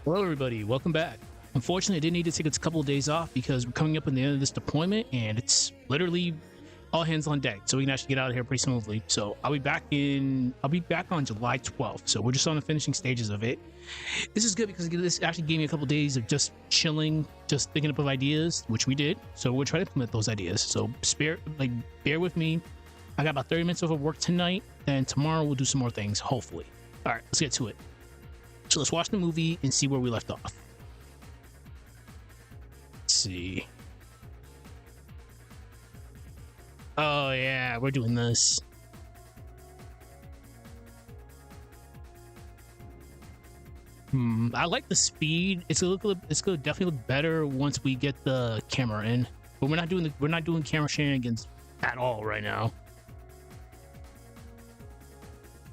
Hello, everybody. Welcome back. Unfortunately, I did need to take a couple of days off because we're coming up on the end of this deployment, and it's literally all hands on deck, so we can actually get out of here pretty smoothly. So I'll be back on July 12th. So we're just on the finishing stages of it. This is good because this actually gave me a couple of days of just chilling, just thinking up of ideas, which we did. So we'll try to implement those ideas. So bear with me. I got about 30 minutes of work tonight, and tomorrow we'll do some more things, hopefully. All right, let's get to it. So let's watch the movie and see where we left off. Let's see. Oh yeah, we're doing this. I like the speed. It's gonna definitely look better once we get the camera in. But we're not doing camera shenanigans at all right now.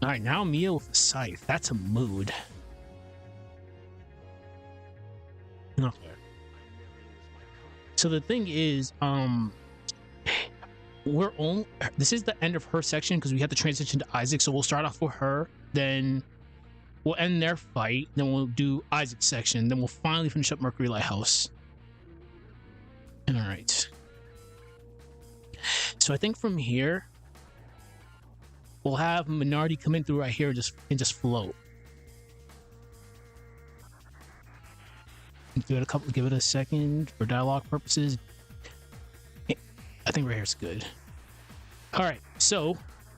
All right, now Mia with the scythe. That's a mood. Okay. So the thing is, this is the end of her section because we have to transition to Isaac. So we'll start off with her, then we'll end their fight, then we'll do Isaac's section, then we'll finally finish up Mercury Lighthouse. All right. So I think from here, we'll have Minardi come in through right here and just float. Give it a second for dialogue purposes. I think right here's good. All right, so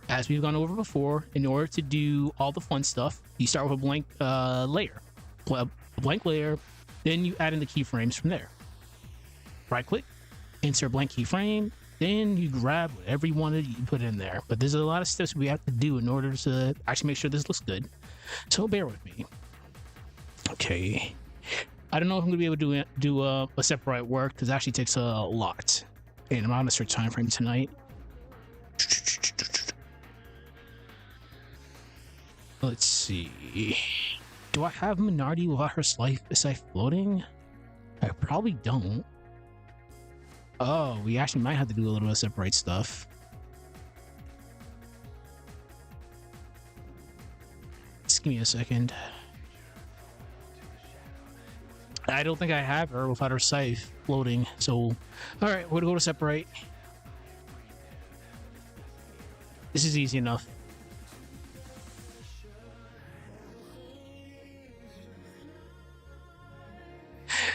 as we've gone over before, in order to do all the fun stuff, you start with a blank layer, then you add in the keyframes from there. Right click, insert blank keyframe, then you grab whatever you wanted, you put it in there. But there's a lot of steps we have to do in order to actually make sure this looks good. So bear with me. Okay. I don't know if I'm gonna be able to do a Aseprite work because it actually takes a lot, and I'm on a certain time frame tonight. Let's see. Do I have Minardi without her scythe floating? I probably don't. Oh, we actually might have to do a little Aseprite stuff. Just give me a second. I don't think I have her without her scythe floating. So, all right, we're gonna go to Aseprite. This is easy enough.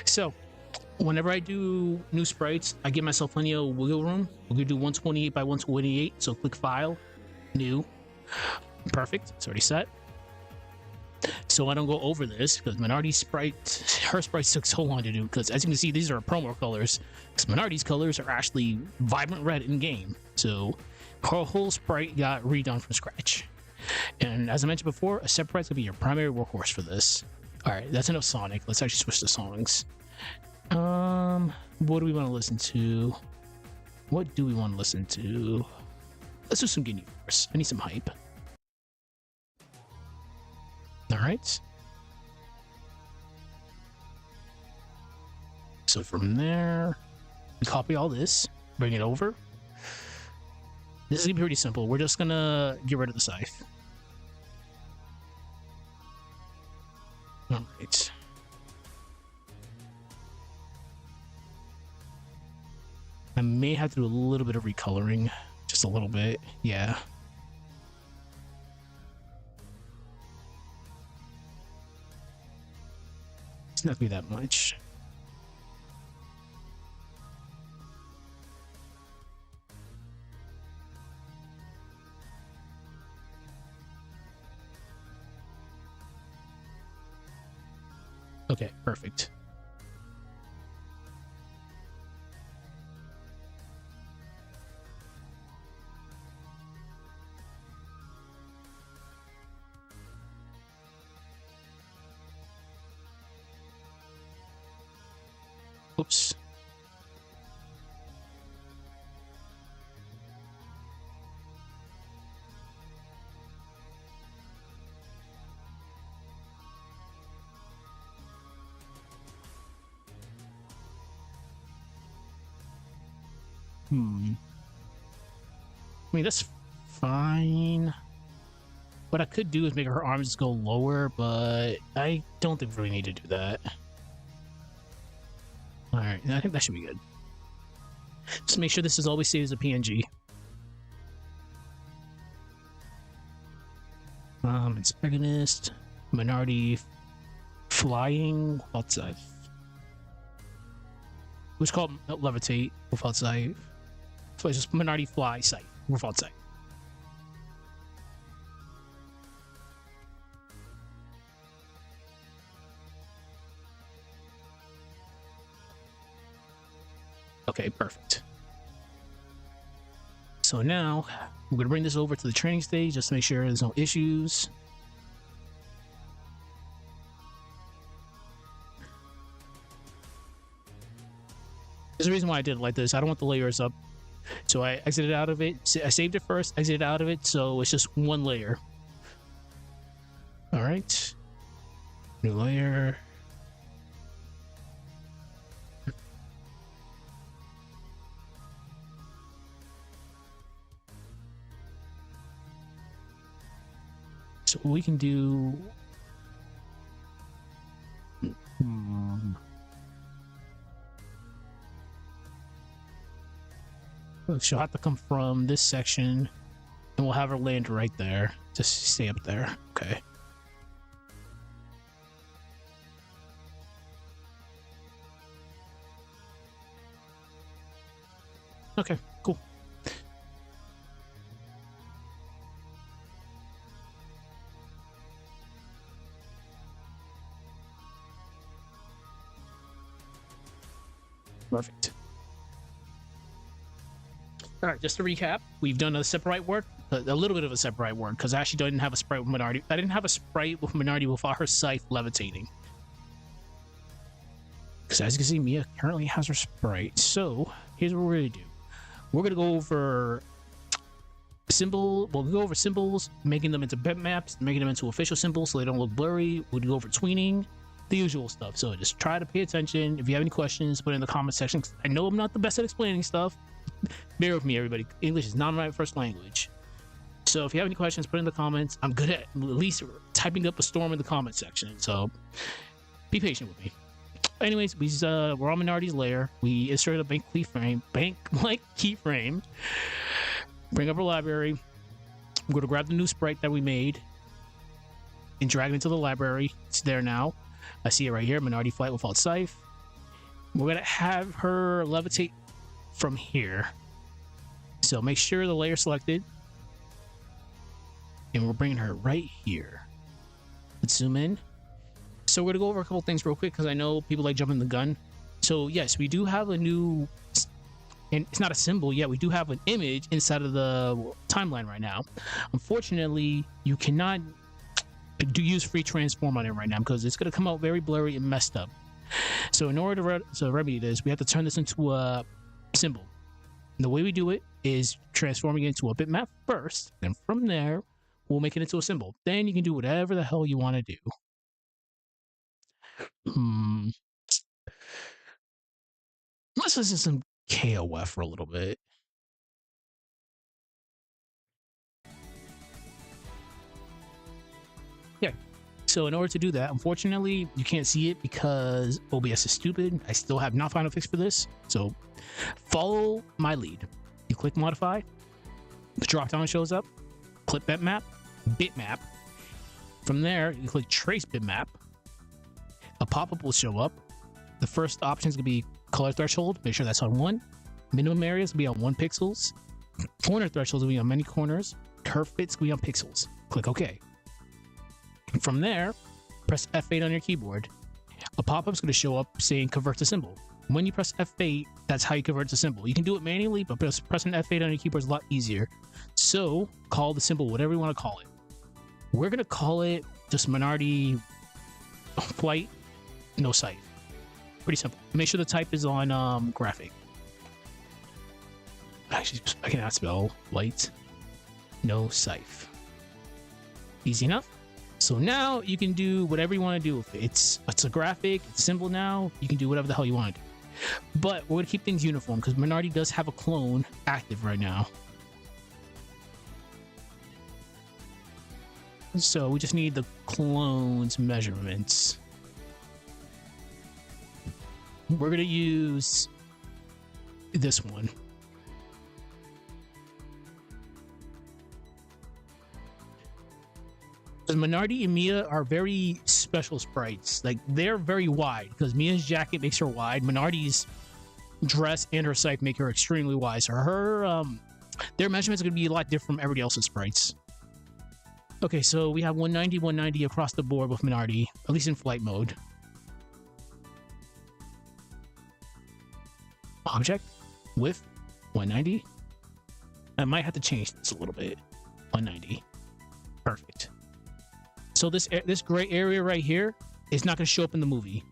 So, whenever I do new sprites, I give myself plenty of wiggle room. We're gonna do 128 by 128. So click File, New. Perfect. It's already set. So I don't go over this because Minardi's her sprites took so long to do, because as you can see, these are promo colors, because Minardi's colors are actually vibrant red in game. So her whole sprite got redone from scratch. And as I mentioned before, Aseprite's gonna be your primary workhorse for this. All right, that's enough Sonic. Let's actually switch to songs. What do we want to listen to? What do we want to listen to? Let's do some Ginyu Force. I need some hype. All right. So from there, we copy all this, bring it over. This is gonna be pretty simple. We're just gonna get rid of the scythe. All right. I may have to do a little bit of recoloring, just a little bit. Yeah. It's not gonna be that much. Okay, perfect. Oops. I mean, that's fine. What I could do is make her arms go lower, but I don't think we really need to do that. All right, I think that should be good. Just make sure this is always saved as a PNG. Antagonist, minority flying outside. It was called levitate without sight. So it's just minority fly sight without sight. Okay, perfect. So now we're going to bring this over to the training stage just to make sure there's no issues. There's a reason why I did it like this. I don't want the layers up. So I exited out of it. I saved it first, exited out of it. So it's just one layer. All right. New layer. So we can do. She'll have to come from this section, and we'll have her land right there. Just stay up there. Okay. Okay, cool. Perfect. All right, just to recap, we've done a Aseprite work, a little bit of a Aseprite work, because I actually didn't have a sprite with minority. I didn't have a sprite with minority without her scythe levitating. Because as you can see, Mia currently has her sprite. So here's what we're gonna do. We're gonna go over symbol. We'll go over symbols, making them into bitmaps, making them into official symbols so they don't look blurry. We'll go over tweening, the usual stuff. So just try to pay attention. If you have any questions, put it in the comment section. I know I'm not the best at explaining stuff. Bear with me, everybody. English is not my first language. So if you have any questions, put it in the comments. I'm good at least typing up a storm in the comment section. So be patient with me. Anyways, we're on minority's layer. We inserted a blank keyframe. Bring up our library. I'm going to grab the new sprite that we made and drag it into the library. It's there now. I see it right here. Minority flight without scythe. We're going to have her levitate from here. So make sure the layer selected. And we're bringing her right here. Let's zoom in. So we're going to go over a couple things real quick because I know people like jumping the gun. So yes, we do have a new, and it's not a symbol yet, we do have an image inside of the timeline right now. Unfortunately, you cannot use free transform on it right now because it's going to come out very blurry and messed up. So in order to remedy this, we have to turn this into a symbol. And the way we do it is transforming it into a bitmap first, and from there, we'll make it into a symbol. Then you can do whatever the hell you want to do. Let's listen to some KOF for a little bit. Yeah. So in order to do that, unfortunately, you can't see it because OBS is stupid. I still have not found a fix for this. So follow my lead. You click modify, the drop down shows up, click bitmap. From there, you click trace bitmap. A pop-up will show up. The first option is going to be color threshold. Make sure that's on 1. Minimum areas will be on 1 pixels. Corner thresholds will be on many corners. Curve fits will be on pixels. Click OK. From there, press F8 on your keyboard. A pop-up is going to show up saying convert to symbol. When you press F8, that's how you convert to symbol. You can do it manually, but pressing F8 on your keyboard is a lot easier. So call the symbol whatever you want to call it. We're going to call it just minority flight, no scythe. Pretty simple. Make sure the type is on graphic. Actually, I cannot spell light, no scythe. Easy enough. So now you can do whatever you want to do with it. It's a graphic, it's simple now. You can do whatever the hell you want to do. But we're going to keep things uniform because Minority does have a clone active right now. So we just need the clone's measurements. We're gonna use this one. Because Minardi and Mia are very special sprites. Like, they're very wide because Mia's jacket makes her wide. Minardi's dress and her scythe make her extremely wide. So her their measurements are going to be a lot different from everybody else's sprites. Okay, so we have 190, 190 across the board with Minardi, at least in flight mode. Object with 190. I might have to change this a little bit. 190. Perfect. So this gray area right here is not going to show up in the movie.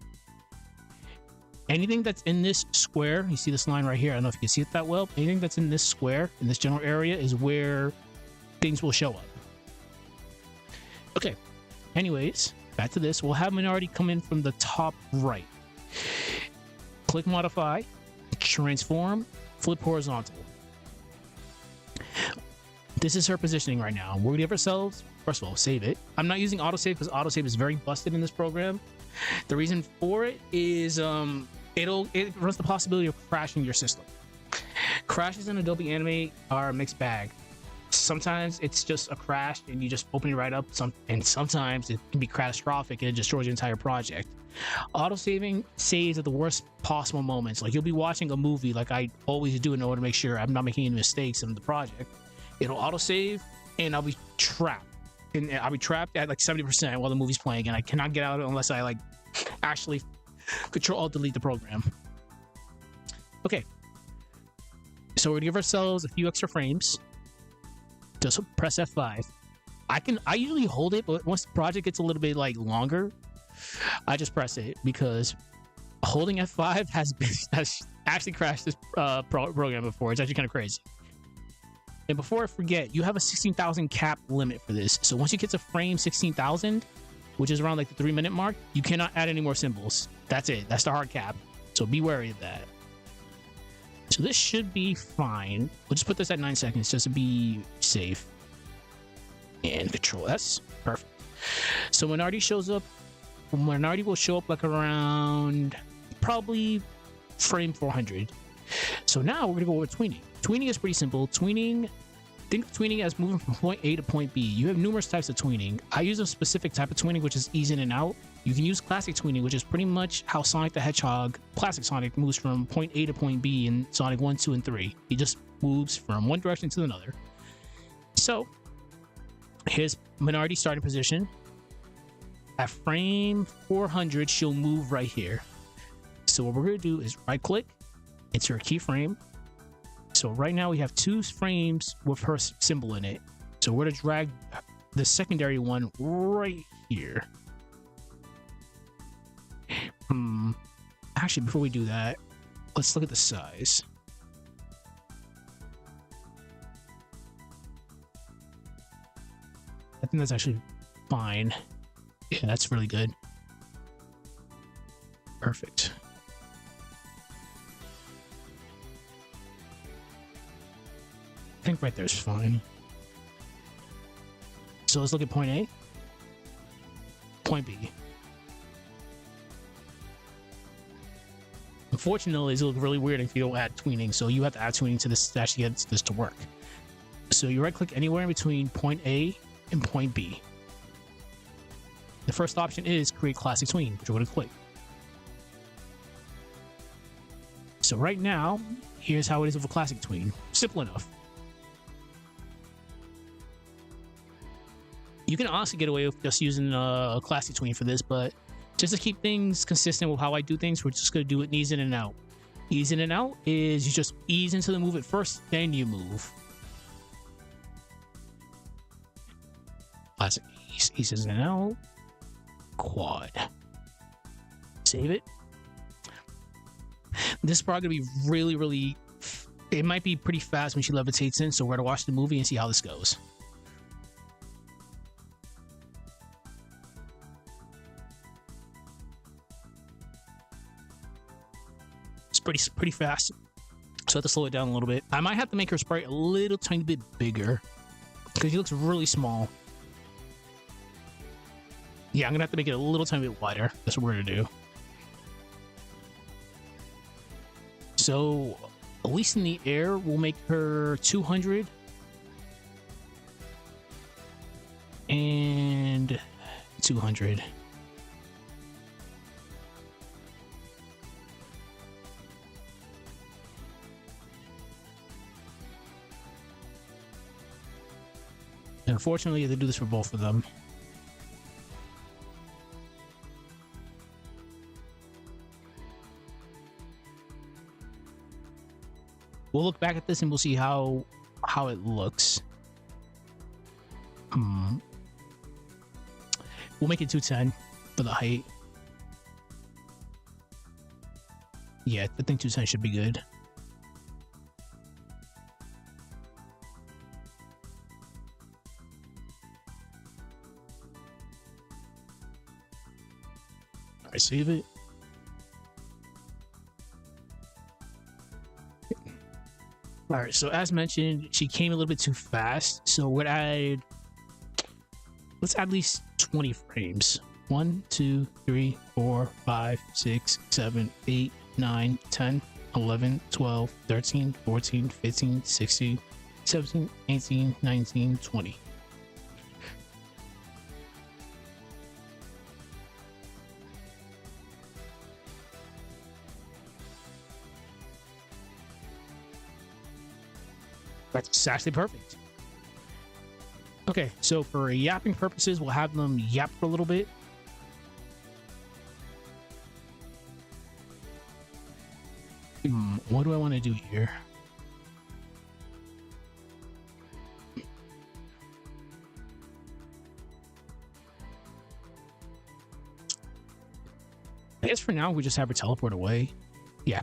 Anything that's in this square, you see this line right here, I don't know if you can see it that well. Anything that's in this square, in this general area, is where things will show up. Okay, anyways, back to this. We'll have Minardi come in from the top right. Click Modify, Transform, Flip Horizontal. This is her positioning right now. We're going to give ourselves, first of all, save it. I'm not using autosave because autosave is very busted in this program. The reason for it is it runs the possibility of crashing your system. Crashes in Adobe Animate are a mixed bag. Sometimes it's just a crash and you just open it right up, and sometimes it can be catastrophic and it destroys your entire project. Autosaving saves at the worst possible moments. Like, you'll be watching a movie like I always do in order to make sure I'm not making any mistakes in the project. It'll autosave and I'll be trapped. And I'll be trapped at like 70% while the movie's playing, and I cannot get out unless I like actually Control-Alt-Delete the program. Okay. So we're gonna give ourselves a few extra frames. Just press F5. I usually hold it, but once the project gets a little bit like longer, I just press it because holding F5 has actually crashed this program before. It's actually kind of crazy. And before I forget, you have a 16,000 cap limit for this. So once you get to frame 16,000, which is around like the 3-minute mark, you cannot add any more symbols. That's it. That's the hard cap. So be wary of that. So this should be fine. We'll just put this at 9 seconds just to be safe. And Control S. Perfect. So Minardi shows up. Minardi will show up like around probably frame 400. So now we're going to go over tweening. Tweening is pretty simple. Tweening, think of tweening as moving from point A to point B. You have numerous types of tweening. I use a specific type of tweening, which is ease in and out. You can use classic tweening, which is pretty much how Sonic the Hedgehog, classic Sonic, moves from point A to point B in Sonic 1, 2, and 3. He just moves from one direction to another. So here's Minardi's starting position. At frame 400, she'll move right here. So what we're going to do is right click, insert keyframe. So right now we have 2 frames with her symbol in it. So we're going to drag the secondary one right here. Actually, before we do that, let's look at the size. I think that's actually fine. Yeah, that's really good. Perfect. I think right there is fine. So let's look at point A, point B. Unfortunately, it's look really weird if you don't add tweening, so you have to add tweening to this to actually get this to work. So you right click anywhere in between point A and point B. The first option is create classic tween, which we're going to click. So right now, here's how it is with a classic tween. Simple enough. You can honestly get away with just using a classic tween for this, but just to keep things consistent with how I do things, we're just going to do it ease in and out. Ease in and out is you just ease into the move at first, then you move. Classic ease in and out. Quad. Save it. This is probably going to be really, it might be pretty fast when she levitates in, so we're going to watch the movie and see how this goes. It's pretty fast, so I have to slow it down a little bit. I might have to make her sprite a little tiny bit bigger because she looks really small. Yeah, I'm gonna have to make it a little tiny bit wider. That's what we're gonna do. So, at least in the air, we'll make her 200. And 200. Unfortunately, they do this for both of them. We'll look back at this and we'll see how it looks. We'll make it 210 for the height. Yeah, I think 210 should be good. All right, save it. All right, so as mentioned, she came a little bit too fast. So we're gonna add, let's add at least 20 frames. 1, 2, 3, 4, 5, 6, 7, 8, 9, 10, 11, 12, 13, 14, 15, 16, 17, 18, 19, 20. That's actually perfect. Okay, so for yapping purposes, we'll have them yap for a little bit. What do I want to do here? I guess for now we just have her teleport away. Yeah.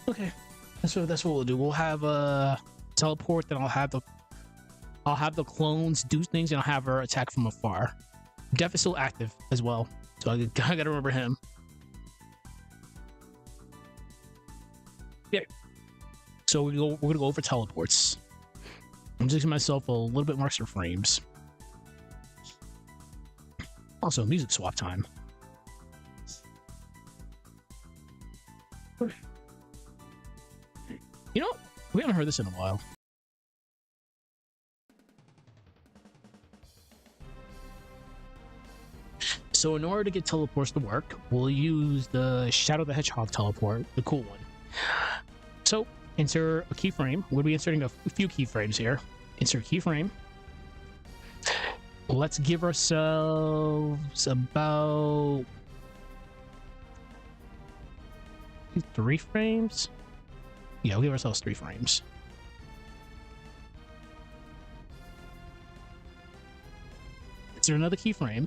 Okay. That's what we'll do. We'll have a teleport, then I'll have the clones do things, and I'll have her attack from afar. Def is still active as well, so I gotta remember him. Yeah. So we're gonna go over teleports. I'm just giving myself a little bit more extra frames. Also, music swap time. You know, we haven't heard this in a while. So in order to get teleports to work, we'll use the Shadow the Hedgehog teleport, the cool one. So insert a keyframe. We'll be inserting a few keyframes here. Insert keyframe. Let's give ourselves about 3 frames. Yeah, we'll give ourselves 3 frames. Insert another keyframe.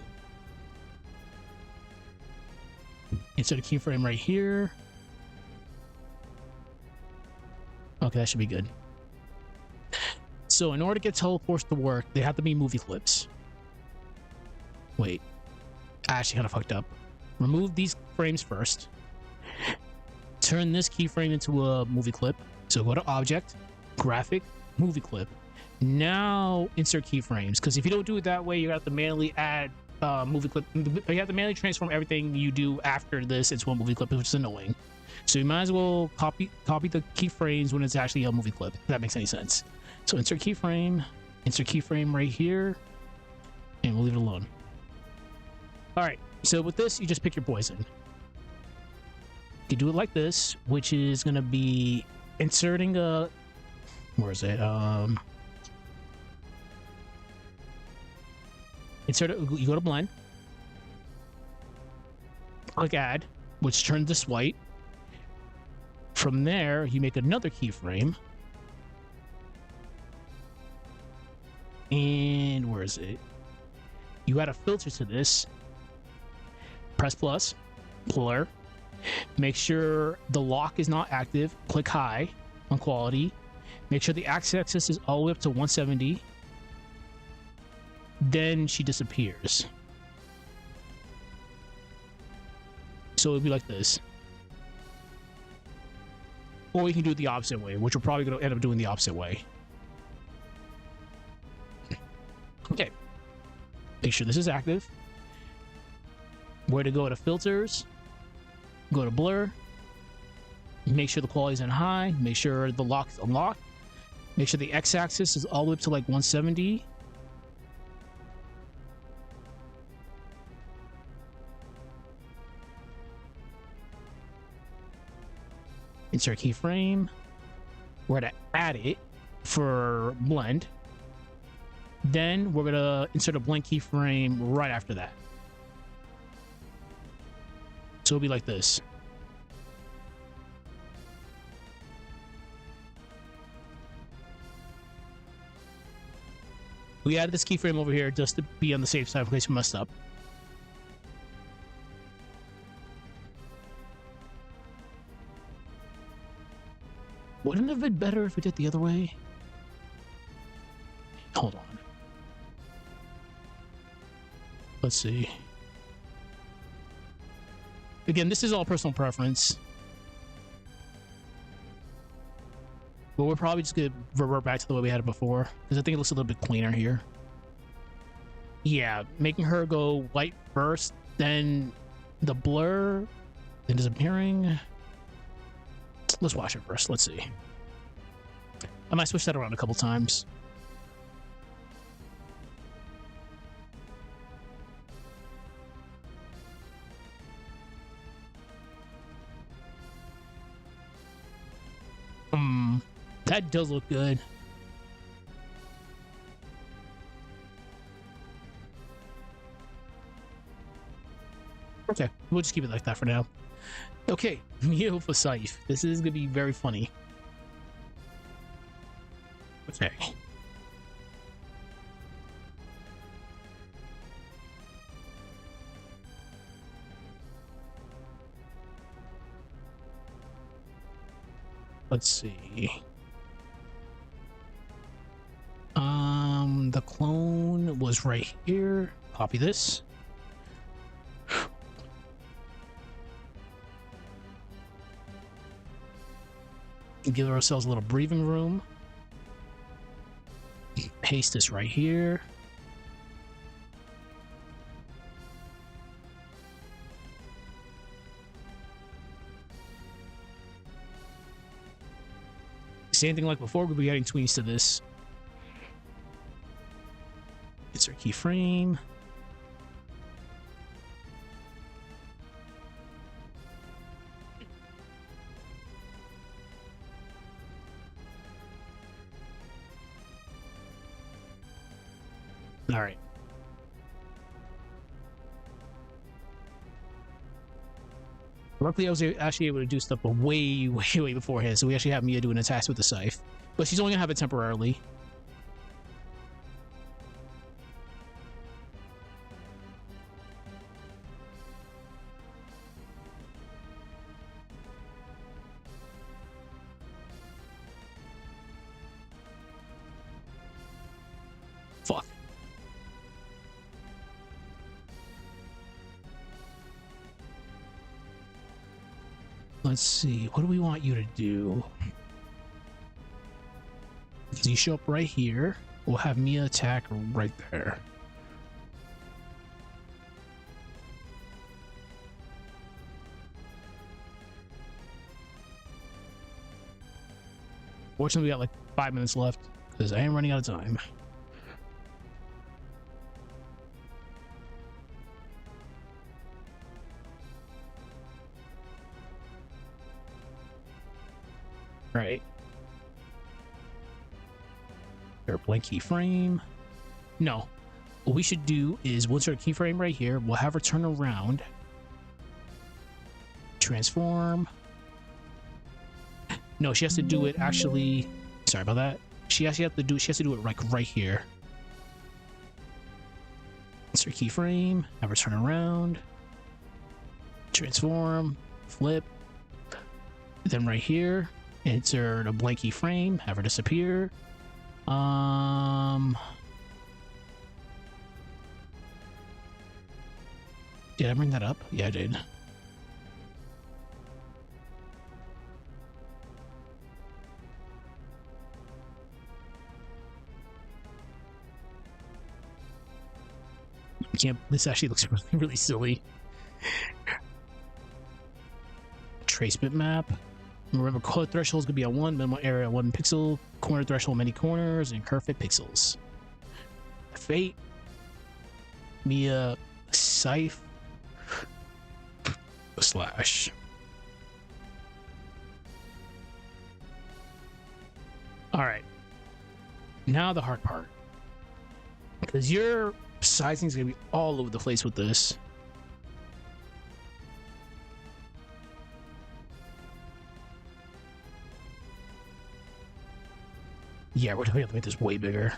Insert a keyframe right here. Okay, that should be good. So in order to get teleports to work, they have to be movie clips. Wait. I actually kind of fucked up. Remove these frames first. Turn this keyframe into a movie clip. So go to Object, Graphic, Movie Clip. Now insert keyframes, because if you don't do it that way, you have to manually add movie clip. You have to manually transform everything you do after this into a movie clip, which is annoying. So you might as well copy the keyframes when it's actually a movie clip, if that makes any sense. So insert keyframe right here, and we'll leave it alone. All right, so with this, you just pick your poison. You do it like this, which is going to be inserting a, where is it? Insert it, you go to blend, click add, which turns this white. From there, you make another keyframe. And where is it? You add a filter to this. Press plus, blur. Make sure the lock is not active. Click high on quality. Make sure the x-axis is all the way up to 170. Then she disappears. So it'll be like this. Or you can do it the opposite way, which we're probably going to end up doing the opposite way. Okay. Make sure this is active. Where to go to filters, go to blur, make sure the quality is on high, make sure the lock is unlocked, make sure the x-axis is all the way up to like 170. Insert keyframe. We're gonna add it for blend. Then we're gonna insert a blank keyframe right after that. So it'll be like this. We added this keyframe over here just to be on the safe side in case we messed up. Wouldn't it have been better if we did the other way? Hold on. Let's see. Again, this is all personal preference. But we're probably just gonna revert back to the way we had it before, because I think it looks a little bit cleaner here. Yeah, making her go white first, then the blur, then disappearing. Let's watch it first. Let's see. I might switch that around a couple times. That does look good. Okay, we'll just keep it like that for now. Okay, Mio for Saif. This is gonna be very funny. Okay. Let's see. The clone was right here. Copy this. Give ourselves a little breathing room. Paste this right here. Same thing like before, we'll be adding tweens to this. Insert keyframe. All right. Luckily, I was actually able to do stuff way beforehand, so we actually have Mia doing a task with the scythe. But she's only gonna have it temporarily. Fuck. Let's see, what do we want you to do? Because you show up right here, we'll have Mia attack right there. Fortunately, we got like 5 minutes left, because I am running out of time. Right. Or blank keyframe. No. What we should do is we'll insert a keyframe right here. We'll have her turn around. Transform. No, she has to do it actually. Sorry about that. She has to do it like right here. Insert keyframe. Have her turn around. Transform. Flip. Then right here. Insert a blank keyframe, have her disappear. Did I bring that up? Yeah, I did. Can't. This actually looks really, really silly. Trace bitmap. Remember, color threshold is gonna be at 1, minimum area 1 pixel, corner threshold many corners, and curve fit pixels. Fate. Mia Scythe slash. All right. Now the hard part, because your sizing is gonna be all over the place with this. Yeah, we're definitely gonna make this way bigger.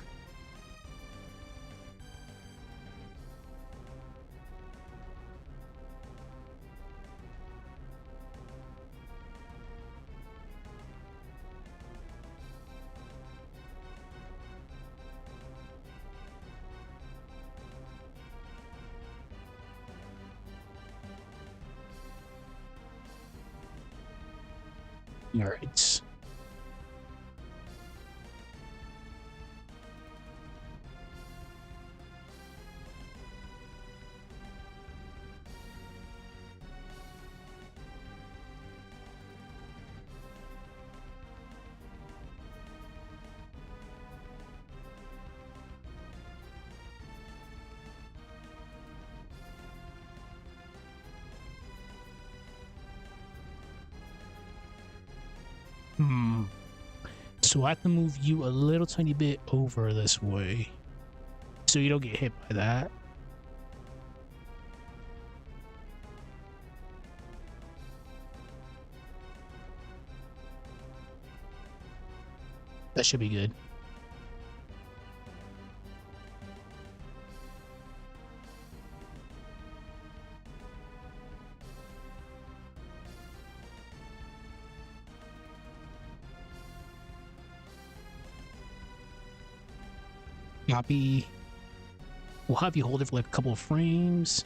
All right. So I have to move you a little tiny bit over this way, so you don't get hit by that. That should be good. Copy. We'll have you hold it for like a couple of frames.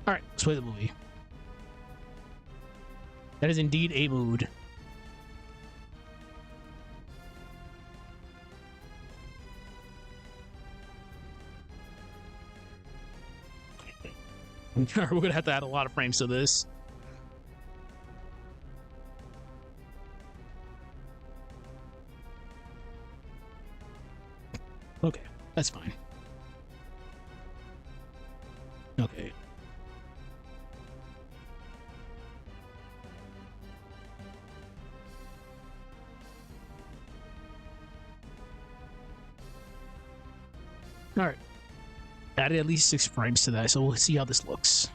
All right, let's play the movie. That is indeed a mood. We're gonna have to add a lot of frames to this. Okay, that's fine. Okay. All right. Added at least 6 frames to that, so we'll see how this looks.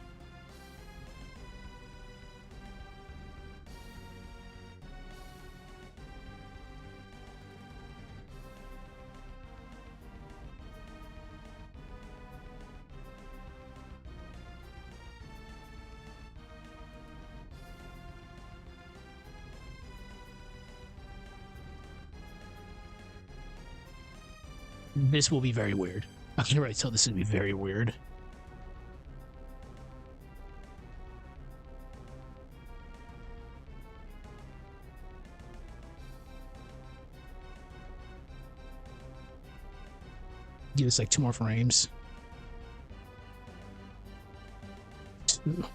This will be very weird. I can already tell this is gonna be very weird. Give us like 2 more frames. 2.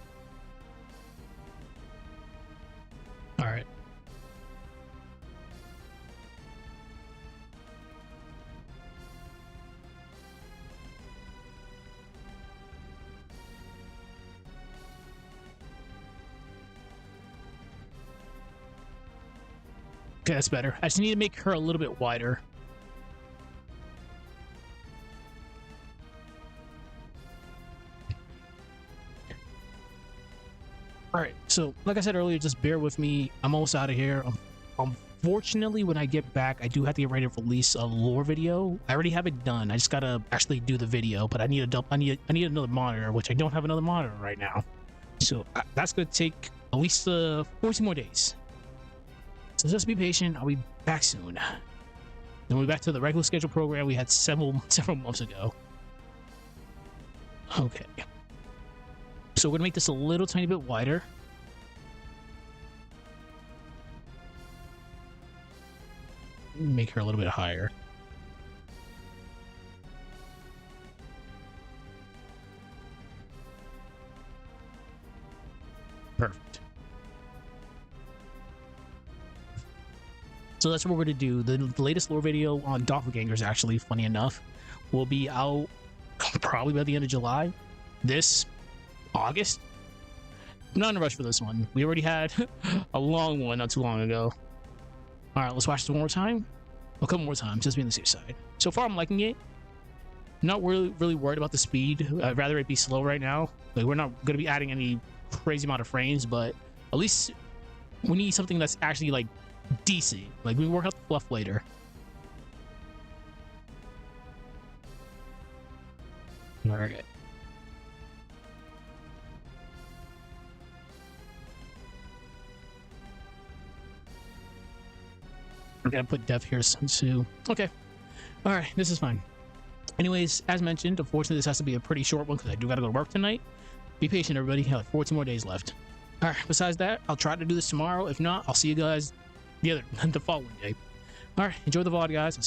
All right. Okay, that's better. I just need to make her a little bit wider. Alright, so like I said earlier, just bear with me. I'm almost out of here. Unfortunately, when I get back, I do have to get ready to release a lore video. I already have it done. I just gotta actually do the video, but I need another monitor, which I don't have another monitor right now. So that's gonna take at least 14 more days. So just be patient. I'll be back soon. Then we'll be back to the regular schedule program we had several months ago. Okay. So we're gonna make this a little tiny bit wider. Make her a little bit higher. Perfect. So that's what we're going to do. The latest lore video on doppelgangers, actually, funny enough, will be out probably by the end of July. This August. I'm not in a rush for this one. We already had a long one not too long ago. All right, let's watch this one more time. A couple more times, just be on the safe side. So far, I'm liking it. Not really worried about the speed. I'd rather it be slow right now. Like, we're not going to be adding any crazy amount of frames, but at least we need something that's actually like decent. Like, we can work out the fluff later. All right. I'm gonna put dev here too. Okay. All right, this is fine. Anyways, as mentioned, unfortunately, this has to be a pretty short one because I do gotta go to work tonight. Be patient, everybody. I have like 14 more days left. All right. Besides that, I'll try to do this tomorrow. If not, I'll see you guys the following day. All right. Enjoy the VOD, guys.